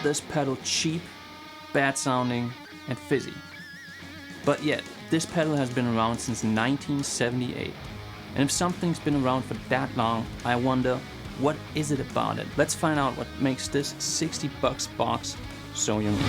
this pedal cheap, bad sounding, and fizzy. But yet, this pedal has been around since 1978. And if something's been around for that long, I wonder, what is it about it? Let's find out what makes this $60 box so unique.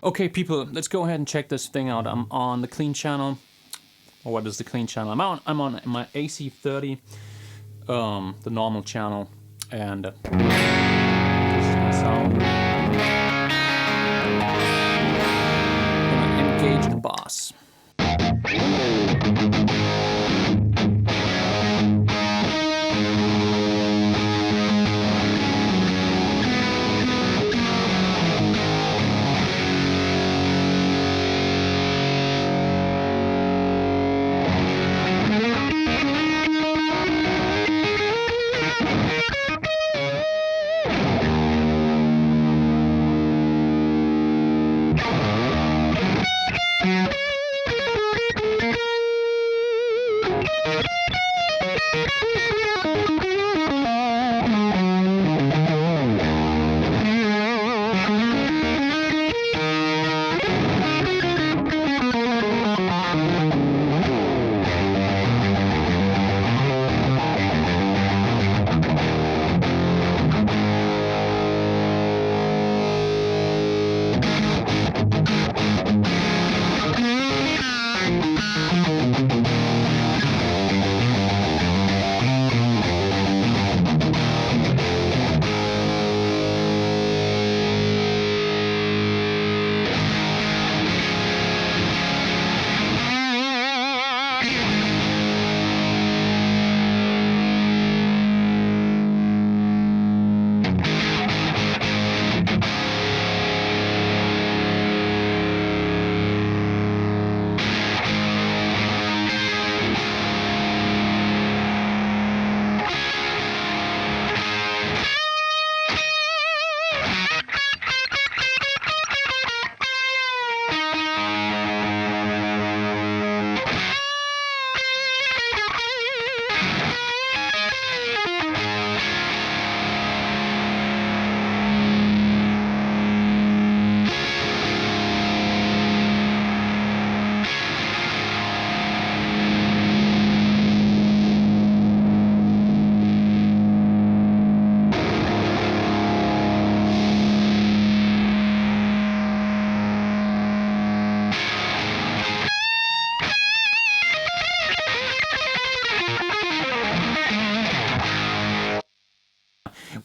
Okay, people, let's go ahead and check this thing out. I'm on the clean channel. Or what is the clean channel? I'm on my AC30, the normal channel, and this is my sound. I'm gonna engage the bass.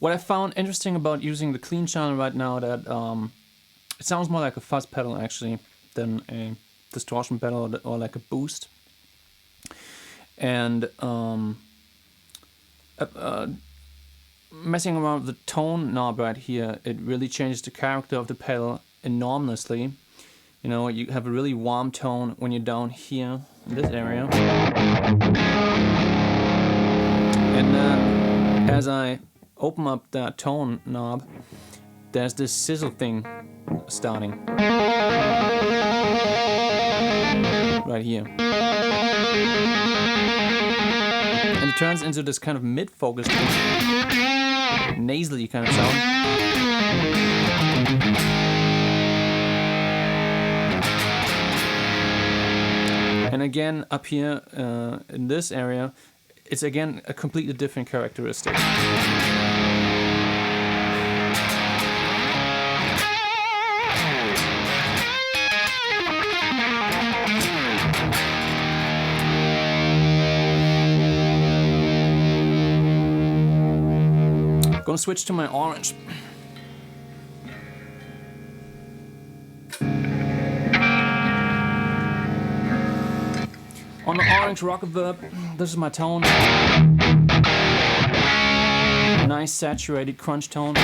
What I found interesting about using the clean channel right now, that it sounds more like a fuzz pedal actually than a distortion pedal or like a boost. And messing around with the tone knob right here, it really changes the character of the pedal enormously. You know, you have a really warm tone when you're down here in this area. And then as I open up that tone knob, there's this sizzle thing starting right here. And it turns into this kind of mid-focus, nasally kind of sound. And again, up here in this area, it's again a completely different characteristic. Gonna switch to my orange. On the orange Rockerverb, this is my tone. Nice saturated crunch tone.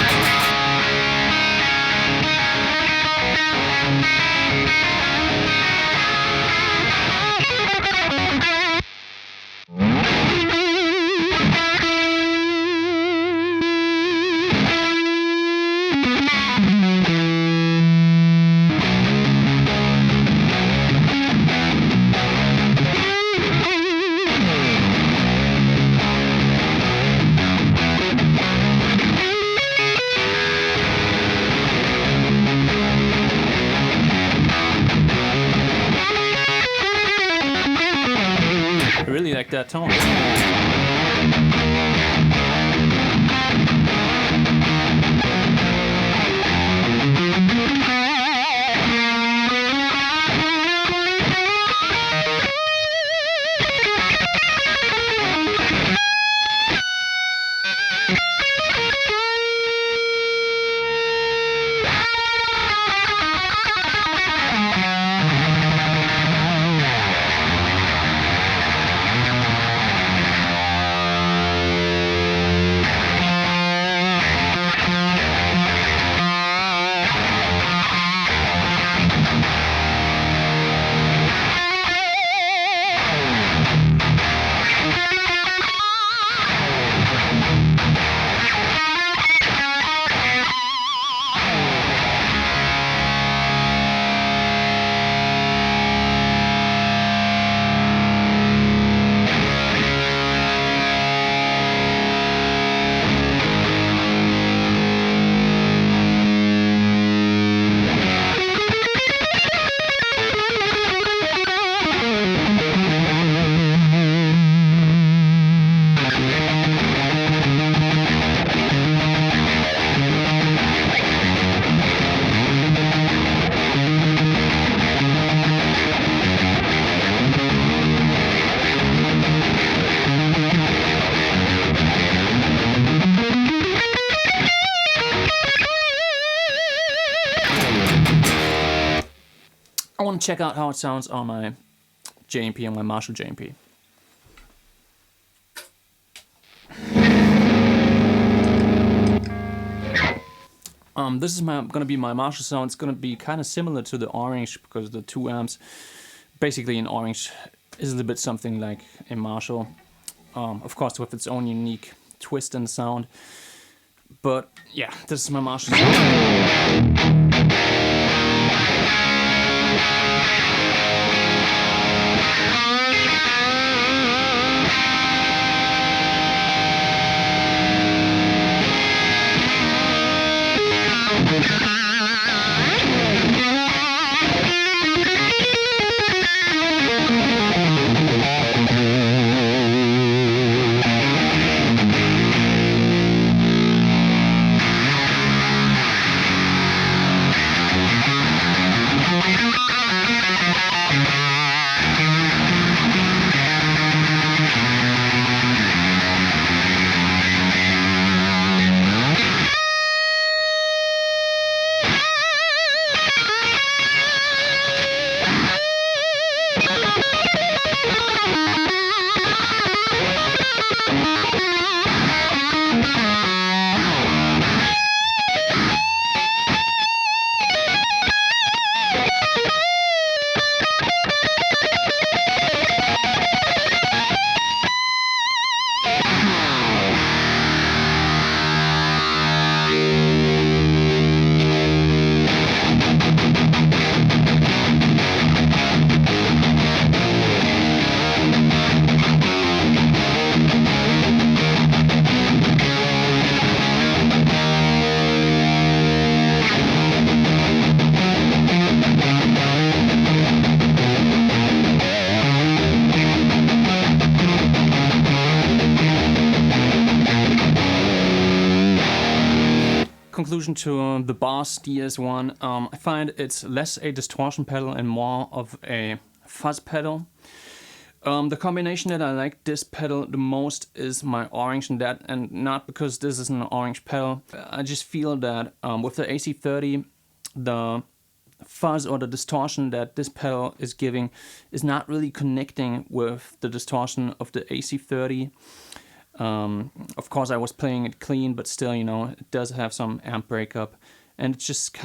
I really like that tone. I want to check out how it sounds on my JMP, on my Marshall JMP. This is gonna be my Marshall sound. It's gonna be kind of similar to the orange because the 2 amps, basically in orange, is a little bit something like a Marshall. Of course, with its own unique twist and sound. But yeah, this is my Marshall sound. Conclusion to the Boss DS-1, I find it's less a distortion pedal and more of a fuzz pedal. The combination that I like this pedal the most is my orange and that, and not because this is an orange pedal. I just feel that with the AC30, the fuzz or the distortion that this pedal is giving is not really connecting with the distortion of the AC30. Of course, I was playing it clean, but still, you know, it does have some amp breakup, and it just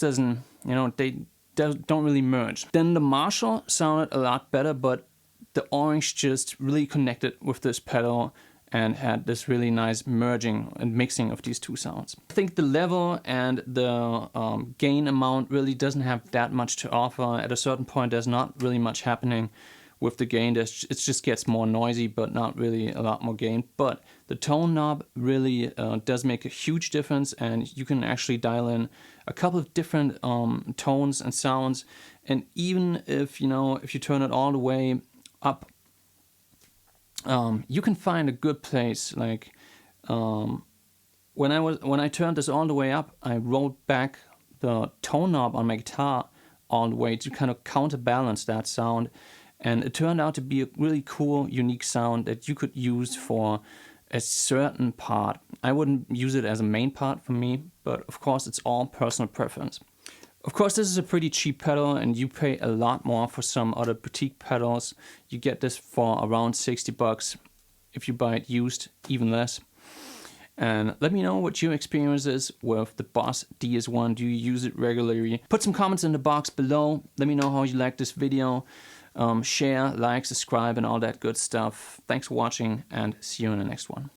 doesn't, you know, they don't really merge. Then the Marshall sounded a lot better, but the orange just really connected with this pedal and had this really nice merging and mixing of these two sounds. I think the level and the gain amount really doesn't have that much to offer. At a certain point, there's not really much happening with the gain. It just gets more noisy, but not really a lot more gain. But the tone knob really does make a huge difference, and you can actually dial in a couple of different tones and sounds. And even if, you know, if you turn it all the way up, you can find a good place. Like when I turned this all the way up, I rolled back the tone knob on my guitar all the way to kind of counterbalance that sound, and it turned out to be a really cool, unique sound that you could use for a certain part. I wouldn't use it as a main part for me, but of course it's all personal preference. Of course, this is a pretty cheap pedal, and you pay a lot more for some other boutique pedals. You get this for around 60 bucks. If you buy it used, even less. And let me know what your experience is with the Boss DS-1. Do you use it regularly? Put some comments in the box below. Let me know how you like this video. Share, like, subscribe, and all that good stuff. Thanks for watching, and see you in the next one.